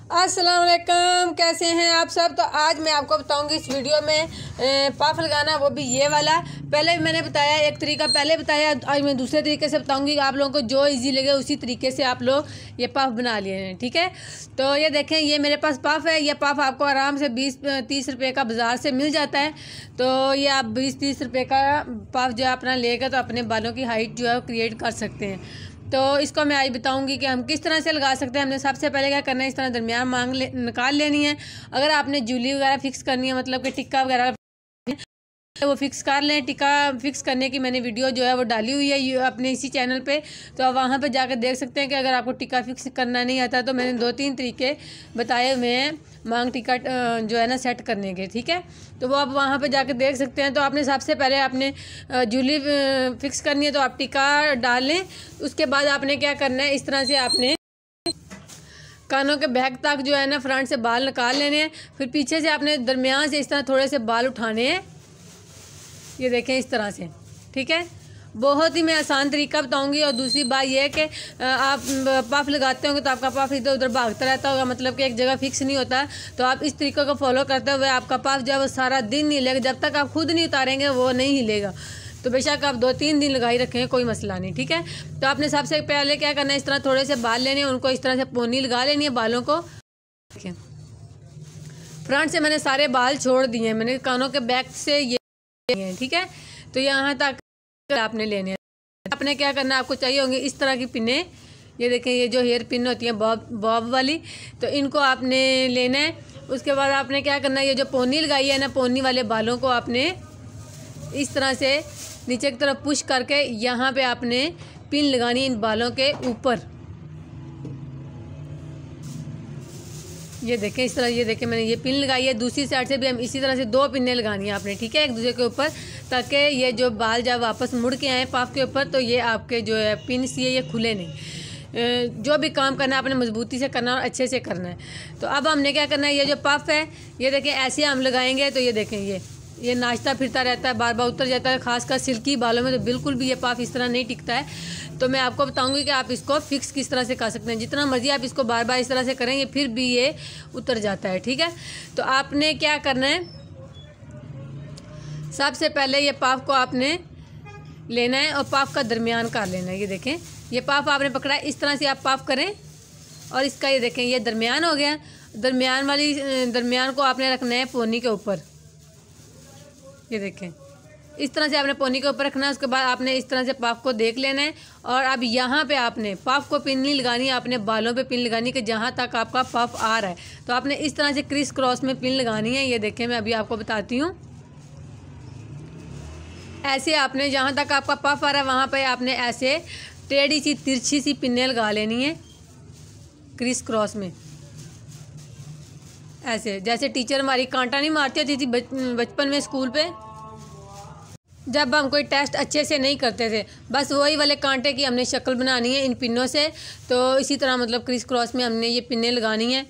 अस्सलाम वालेकुम, कैसे हैं आप सब। तो आज मैं आपको बताऊंगी इस वीडियो में पफ लगाना, वो भी ये वाला। पहले मैंने बताया एक तरीका पहले बताया, आज मैं दूसरे तरीके से बताऊंगी। आप लोगों को जो इजी लगे उसी तरीके से आप लोग ये पफ बना लिए हैं, ठीक है। तो ये देखें, ये मेरे पास पफ है। ये पफ आपको आराम से 20-30 रुपये का बाज़ार से मिल जाता है। तो ये आप 20-30 रुपये का पफ जो है अपना लेकर तो अपने बालों की हाइट जो है क्रिएट कर सकते हैं। तो इसको मैं आज बताऊंगी कि हम किस तरह से लगा सकते हैं। हमने सबसे पहले क्या करना है, इस तरह दरमियान निकाल लेनी है। अगर आपने जूली वगैरह फिक्स करनी है, मतलब कि टिक्का वगैरह वो फिक्स कर लें। टिक्का फिक्स करने की मैंने वीडियो जो है वो डाली हुई है अपने इसी चैनल पे, तो आप वहाँ पे जाकर देख सकते हैं कि अगर आपको टिक्का फिक्स करना नहीं आता तो मैंने 2-3 तरीके बताए हुए हैं मांग टिक्का जो है ना सेट करने के, ठीक है। तो वो आप वहाँ पे जाकर देख सकते हैं। तो आपने सबसे पहले आपने जूली फिक्स करनी है तो आप टिक्का डाल लें। उसके बाद आपने क्या करना है, इस तरह से आपने कानों के बैक तक जो है ना फ्रंट से बाल निकाल लेने हैं। फिर पीछे से आपने दरमियान से इस तरह थोड़े से बाल उठाने हैं, ये देखें इस तरह से, ठीक है। बहुत ही मैं आसान तरीका बताऊंगी। और दूसरी बात यह है कि आप पफ लगाते होंगे तो आपका पफ इधर उधर भागता रहता होगा, मतलब कि एक जगह फिक्स नहीं होता। तो आप इस तरीके को फॉलो करते हुए आपका पफ जो है वो सारा दिन नहीं हिलेगा। जब तक आप खुद नहीं उतारेंगे वो नहीं हिलेगा। तो बेशक आप 2-3 दिन लगाई रखें, कोई मसला नहीं, ठीक है। तो आपने सबसे पहले क्या करना है, इस तरह थोड़े से बाल लेने हैं, उनको इस तरह से पोनी लगा लेनी है बालों को। देखिए फ्रंट से मैंने सारे बाल छोड़ दिए हैं, मैंने कानों के बैक से ये, ठीक है। तो यहाँ तक आपने लेने हैं। आपने क्या करना है, आपको चाहिए होंगे इस तरह की पिने। ये देखें, ये जो हेयर पिन होती है बॉब वाली, तो इनको आपने लेना है। उसके बाद आपने क्या करना है, ये जो पोनी लगाई है ना, पोनी वाले बालों को आपने इस तरह से नीचे की तरफ पुश करके यहाँ पे आपने पिन लगानी है इन बालों के ऊपर। ये देखें इस तरह, ये देखें मैंने ये पिन लगाई है। दूसरी साइड से भी हम इसी तरह से 2 पिनें लगानी है आपने, ठीक है, एक दूसरे के ऊपर, ताकि ये जो बाल जब वापस मुड़ के आए पफ के ऊपर तो ये आपके जो है पिन ये खुले नहीं। जो भी काम करना है आपने मजबूती से करना और अच्छे से करना है। तो अब हमने क्या करना है, ये जो पफ है ये देखें ऐसे हम लगाएंगे तो ये देखें ये नाचता फिरता रहता है, बार बार उतर जाता है। खासकर सिल्की बालों में तो बिल्कुल भी ये पफ इस तरह नहीं टिकता है। तो मैं आपको बताऊंगी कि आप इसको फिक्स किस तरह से कर सकते हैं। जितना मर्जी आप इसको बार बार इस तरह से करेंगे फिर भी ये उतर जाता है, ठीक है। तो आपने क्या करना है, सबसे पहले ये पफ को आपने लेना है और पफ का दरमियान कर लेना है। ये देखें, ये पफ आपने पकड़ा है, इस तरह से आप पफ करें और इसका ये देखें ये दरमियान हो गया। दरमियान को आपने रखना है पोनी के ऊपर। ये देखें इस तरह से आपने पोनी के ऊपर रखना है। उसके बाद आपने इस तरह से पफ को देख लेना है। और अब यहाँ पे आपने पफ को पिन नहीं लगानी है, आपने बालों पे पिन लगानी है कि जहाँ तक आपका पफ आ रहा है तो आपने इस तरह से क्रिस क्रॉस में पिन लगानी है। ये देखें मैं अभी आपको बताती हूँ। ऐसे आपने जहाँ तक आपका पफ आ रहा है वहाँ पे आपने ऐसे टेढ़ी सी तिरछी सी पिनें लगा लेनी है क्रिस क्रॉस में, ऐसे जैसे टीचर हमारी कांटा नहीं मारती होती थी बचपन में स्कूल पे, जब हम कोई टेस्ट अच्छे से नहीं करते थे। बस वही वाले कांटे की हमने शक्ल बनानी है इन पिनों से। तो इसी तरह मतलब क्रिस क्रॉस में हमने ये पिनें लगानी है।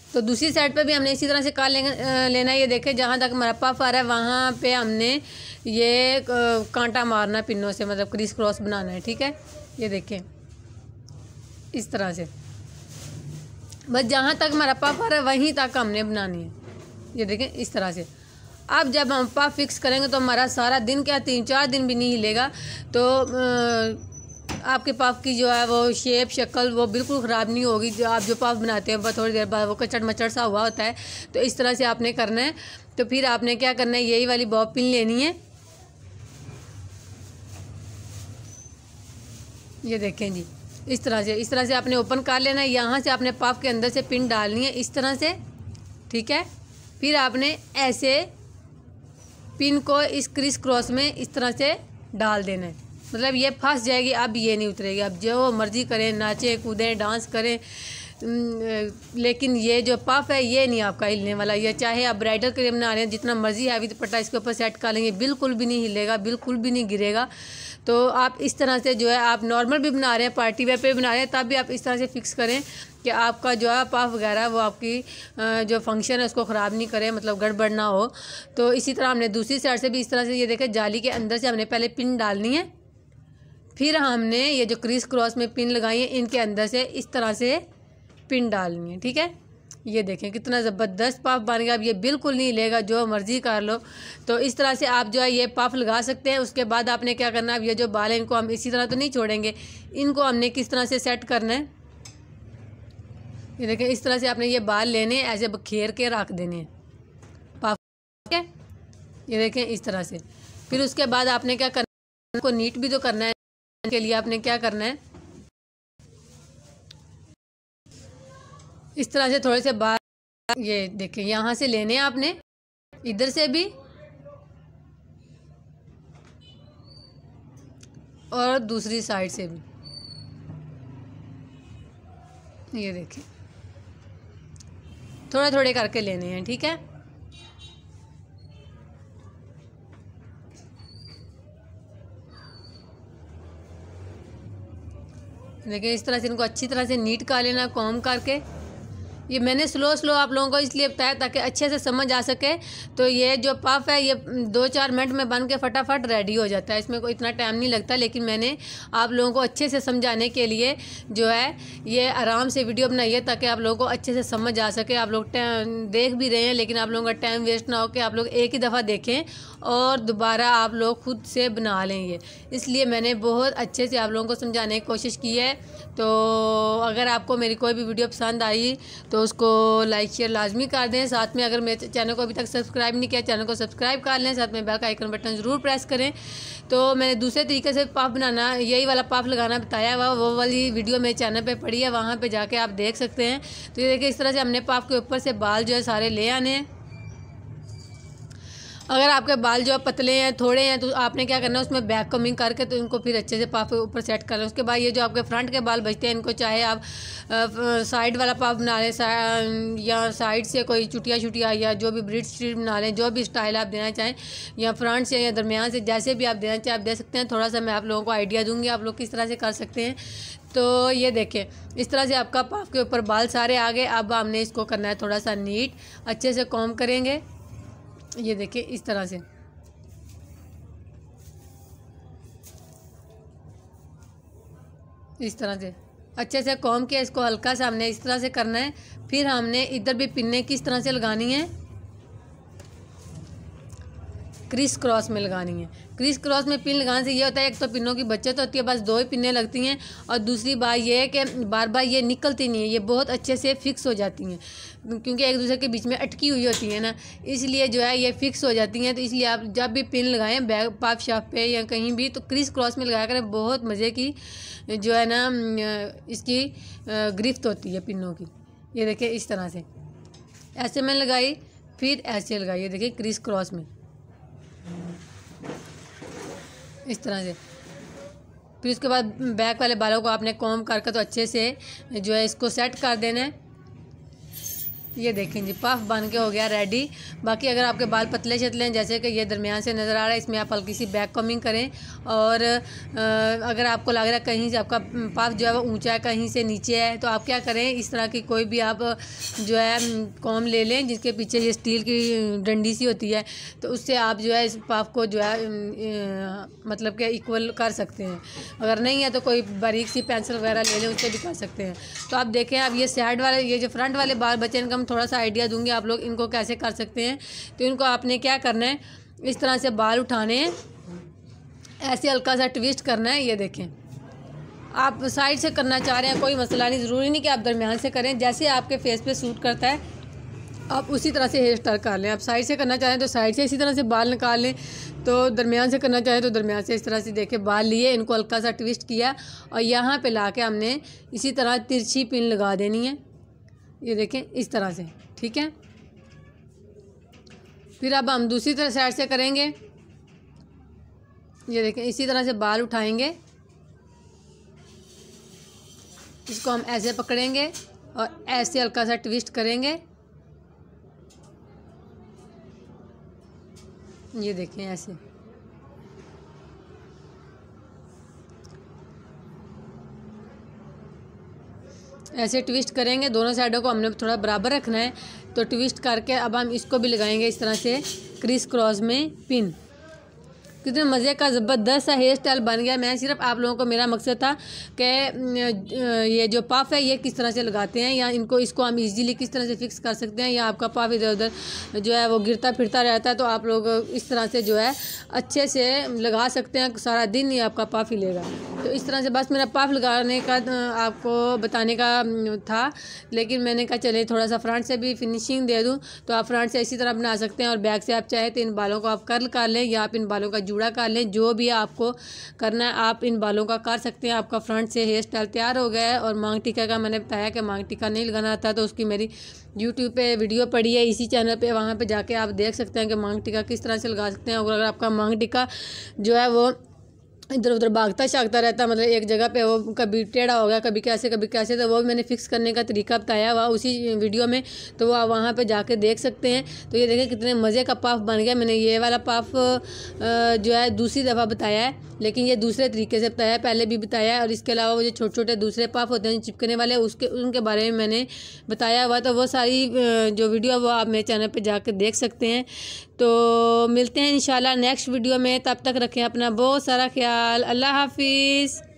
तो दूसरी साइड पे भी हमने इसी तरह से काट लेना है। ये देखें जहाँ तक हमारा पफ आ रहा है वहाँ पे हमने ये कांटा मारना है पिनों से, मतलब क्रिस क्रॉस बनाना है, ठीक है। ये देखें इस तरह से बस जहाँ तक हमारा पफ आ रहा है वहीं तक हमने बनानी है। ये देखें इस तरह से। अब जब हम पफ फिक्स करेंगे तो हमारा सारा दिन क्या 3-4 दिन भी नहीं हिलेगा। तो आपके पफ की जो है वो शेप शक्ल वो बिल्कुल ख़राब नहीं होगी। जो आप जो पफ बनाते हैं बस थोड़ी देर बाद वो कचड़ मचड़ सा हुआ होता है। तो इस तरह से आपने करना है। तो फिर आपने क्या करना है, यही वाली बॉब पिन लेनी है। ये देखें जी इस तरह से आपने ओपन कर लेना है। यहाँ से आपने पफ के अंदर से पिन डालनी है इस तरह से, ठीक है। फिर आपने ऐसे पिन को इस क्रिस क्रॉस में इस तरह से डाल देना है, मतलब ये फंस जाएगी, अब ये नहीं उतरेगी। अब जो मर्जी करें, नाचे कूदें डांस करें, लेकिन ये जो पफ है ये नहीं आपका हिलने वाला। ये चाहे आप ब्राइडल के लिए बना रहे हैं, जितना मर्जी हैवी दुपट्टा इसके ऊपर सेट कर लेंगे बिल्कुल भी नहीं हिलेगा, बिल्कुल भी नहीं गिरेगा। तो आप इस तरह से जो है आप नॉर्मल भी बना रहे हैं, पार्टी वेयर पे बना रहे हैं, तब भी आप इस तरह से फिक्स करें कि आपका जो है पफ वगैरह वो आपकी जो फंक्शन है उसको ख़राब नहीं करे, मतलब गड़बड़ ना हो। तो इसी तरह हमने दूसरी साइड से भी इस तरह से ये देखें जाली के अंदर से हमने पहले पिन डालनी है। फिर हमने ये जो क्रिस क्रॉस में पिन लगाई है इनके अंदर से इस तरह से पिन डालनी है, ठीक है। ये देखें कितना ज़बरदस्त पफ बन गया। अब ये बिल्कुल नहीं हिलेगा, जो मर्ज़ी कर लो। तो इस तरह से आप जो है ये पफ लगा सकते हैं। उसके बाद आपने क्या करना है, अब ये जो बाल है इनको हम इसी तरह तो नहीं छोड़ेंगे, इनको हमने किस तरह से सेट करना है। ये देखें इस तरह से आपने ये बाल लेने ऐसे घेर के रख देने हैं पफ के। ये देखें इस तरह से। फिर उसके बाद आपने क्या करना है, इनको नीट भी तो करना है। के लिए आपने क्या करना है, इस तरह से थोड़े से बाल ये देखें यहाँ से लेने हैं आपने, इधर से भी और दूसरी साइड से भी। ये देखें थोड़े थोड़े करके लेने हैं, ठीक है। देखिए इस तरह से इनको अच्छी तरह से नीट कर लेना कॉम्ब करके। ये मैंने स्लो आप लोगों को इसलिए बताया ताकि अच्छे से समझ आ सके। तो ये जो पफ है ये 2-4 मिनट में बन के फटाफट रेडी हो जाता है, इसमें कोई इतना टाइम नहीं लगता। लेकिन मैंने आप लोगों को अच्छे से समझाने के लिए जो है ये आराम से वीडियो बनाई है ताकि आप लोगों को अच्छे से समझ आ सके। आप लोग देख भी रहे हैं लेकिन आप लोगों का टाइम वेस्ट ना हो कि आप लोग एक ही दफ़ा देखें और दोबारा आप लोग खुद से बना लें। ये इसलिए मैंने बहुत अच्छे से आप लोगों को समझाने की कोशिश की है। तो अगर आपको मेरी कोई भी वीडियो पसंद आई तो उसको लाइक शेयर लाजमी कर दें। साथ में अगर मेरे चैनल को अभी तक सब्सक्राइब नहीं किया, चैनल को सब्सक्राइब कर लें। साथ में बेल का आइकन बटन ज़रूर प्रेस करें। तो मैंने दूसरे तरीके से पफ बनाना, यही वाला पफ लगाना बताया हुआ, वो वाली वीडियो मेरे चैनल पे पड़ी है, वहाँ पे जाके आप देख सकते हैं। तो ये देखिए इस तरह से हमने पफ के ऊपर से बाल जो है सारे ले आने हैं। अगर आपके बाल जो पतले हैं थोड़े हैं तो आपने क्या करना है, उसमें बैक कमिंग करके तो इनको फिर अच्छे से पफ के ऊपर सेट कर लें। उसके बाद ये जो आपके फ्रंट के बाल बचते हैं इनको चाहे आप साइड वाला पफ बना लें या साइड से कोई चुटिया या जो भी ब्रिड स्ट्रीट बना लें, जो भी स्टाइल आप देना चाहें, या फ्रंट से या दरमियान से, जैसे भी आप देना चाहें आप दे सकते हैं। थोड़ा सा मैं आप लोगों को आइडिया दूँगी आप लोग किस तरह से कर सकते हैं। तो ये देखें इस तरह से आपका पफ के ऊपर बाल सारे आ गए। अब हमने इसको करना है थोड़ा सा नीट, अच्छे से कॉम्ब करेंगे। ये देखिए इस तरह से, इस तरह से अच्छे से कॉम्ब के इसको हल्का सा हमने इस तरह से करना है। फिर हमने इधर भी पिन्ने किस तरह से लगानी है, क्रिस क्रॉस में लगानी है। क्रिस क्रॉस में पिन लगाने से ये होता है, एक तो पिनों की बचत होती है, बस 2 ही पिनें लगती हैं, और दूसरी बात ये है कि बार बार ये निकलती नहीं है, ये बहुत अच्छे से फिक्स हो जाती हैं क्योंकि एक दूसरे के बीच में अटकी हुई होती है ना, इसलिए जो है ये फिक्स हो जाती हैं। तो इसलिए आप जब भी पिन लगाएं बैक पफ शाफ पे या कहीं भी तो क्रिस क्रॉस में लगाया करें। बहुत मज़े की जो है ना इसकी गिरफ्त होती है पिनों की। ये देखिए इस तरह से ऐसे में लगाई, फिर ऐसे लगाई, ये देखिए क्रिस क्रॉस में इस तरह से। फिर उसके बाद बैक वाले बालों को आपने कॉम्ब करके तो अच्छे से जो है इसको सेट कर देना है। ये देखें जी पफ बन के हो गया रेडी। बाकी अगर आपके बाल पतले शतले हैं जैसे कि ये दरमियान से नज़र आ रहा है, इसमें आप हल्की सी बैक कमिंग करें। और अगर आपको लग रहा है कहीं से आपका पफ जो है वो ऊंचा है कहीं से नीचे है तो आप क्या करें, इस तरह की कोई भी आप जो है कॉम्ब ले लें जिसके पीछे ये स्टील की डंडी सी होती है, तो उससे आप जो है इस पफ को जो है मतलब कि इक्वल कर सकते हैं। अगर नहीं है तो कोई बारीक सी पेंसिल वगैरह ले लें, उससे भी कर सकते हैं। तो आप देखें अब ये साइड वाले ये जो फ्रंट वाले बाल बचे इनका थोड़ा सा आइडिया दूंगी आप लोग इनको कैसे कर सकते हैं। तो इनको आपने क्या करना है, इस तरह से बाल उठाने हैं, ऐसे हल्का सा ट्विस्ट करना है। ये देखें आप साइड से करना चाह रहे हैं कोई मसला नहीं, ज़रूरी नहीं कि आप दरमियान से करें, जैसे आपके फेस पे सूट करता है आप उसी तरह से हेयर स्टाइल कर लें। आप साइड से करना चाहें तो साइड से इसी तरह से बाल निकाल लें, तो दरमियान से करना चाहें तो दरमियान से इस तरह से देखें बाल लिए, इनको हल्का सा ट्विस्ट किया और यहाँ पे ला के हमने इसी तरह तिरछी पिन लगा देनी है। ये देखें इस तरह से, ठीक है। फिर अब हम दूसरी तरह साइड से करेंगे। ये देखें इसी तरह से बाल उठाएंगे, इसको हम ऐसे पकड़ेंगे और ऐसे हल्का सा ट्विस्ट करेंगे। ये देखें ऐसे, ऐसे ट्विस्ट करेंगे। दोनों साइडों को हमने थोड़ा बराबर रखना है, तो ट्विस्ट करके अब हम इसको भी लगाएंगे इस तरह से क्रिस क्रॉस में पिन। कितने मज़े का ज़बरदस्त सा हेयर स्टाइल बन गया। मैं सिर्फ आप लोगों को, मेरा मकसद था कि ये जो पफ है ये किस तरह से लगाते हैं, या इसको हम इजीली किस तरह से फिक्स कर सकते हैं, या आपका पफ इधर उधर जो है वो गिरता फिरता रहता है, तो आप लोग इस तरह से जो है अच्छे से लगा सकते हैं। सारा दिन ही आपका पफ ही लेगा। तो इस तरह से बस मेरा पफ लगाने का आपको बताने का था, लेकिन मैंने कहा चले थोड़ा सा फ्रंट से भी फिनिशिंग दे दूं। तो आप फ्रंट से इसी तरह बना सकते हैं, और बैक से आप चाहे तो इन बालों को आप कर्ल कर लें, या आप इन बालों का जूड़ा कर लें। जो भी आपको करना है आप इन बालों का कर सकते हैं। आपका फ्रंट से हेयर स्टाइल तैयार हो गया है। और मांग टीका का मैंने बताया कि मांग टीका नहीं लगाना था, तो उसकी मेरी यूट्यूब पे वीडियो पड़ी है इसी चैनल पे, वहाँ पे जाके आप देख सकते हैं कि मांग टीका किस तरह से लगा सकते हैं। और अगर आपका मांग टीका जो है वो इधर उधर भागता शागता रहता, मतलब एक जगह पे वो कभी टेढ़ा हो गया, कभी कैसे तो वो मैंने फिक्स करने का तरीका बताया हुआ उसी वीडियो में, तो वो आप वहाँ पे जाके देख सकते हैं। तो ये देखें कितने मज़े का पफ बन गया। मैंने ये वाला पफ जो है दूसरी दफ़ा बताया है, लेकिन ये दूसरे तरीके से बताया है, पहले भी बताया है। और इसके अलावा वो जो छोटे छोटे दूसरे पफ होते हैं चिपकने वाले, उनके बारे में मैंने बताया हुआ। तो वो सारी जो वीडियो वो आप मेरे चैनल पर जाकर देख सकते हैं। तो मिलते हैं इंशाल्लाह नेक्स्ट वीडियो में, तब तक रखें अपना बहुत सारा ख्याल। अल्लाह हाफिज़।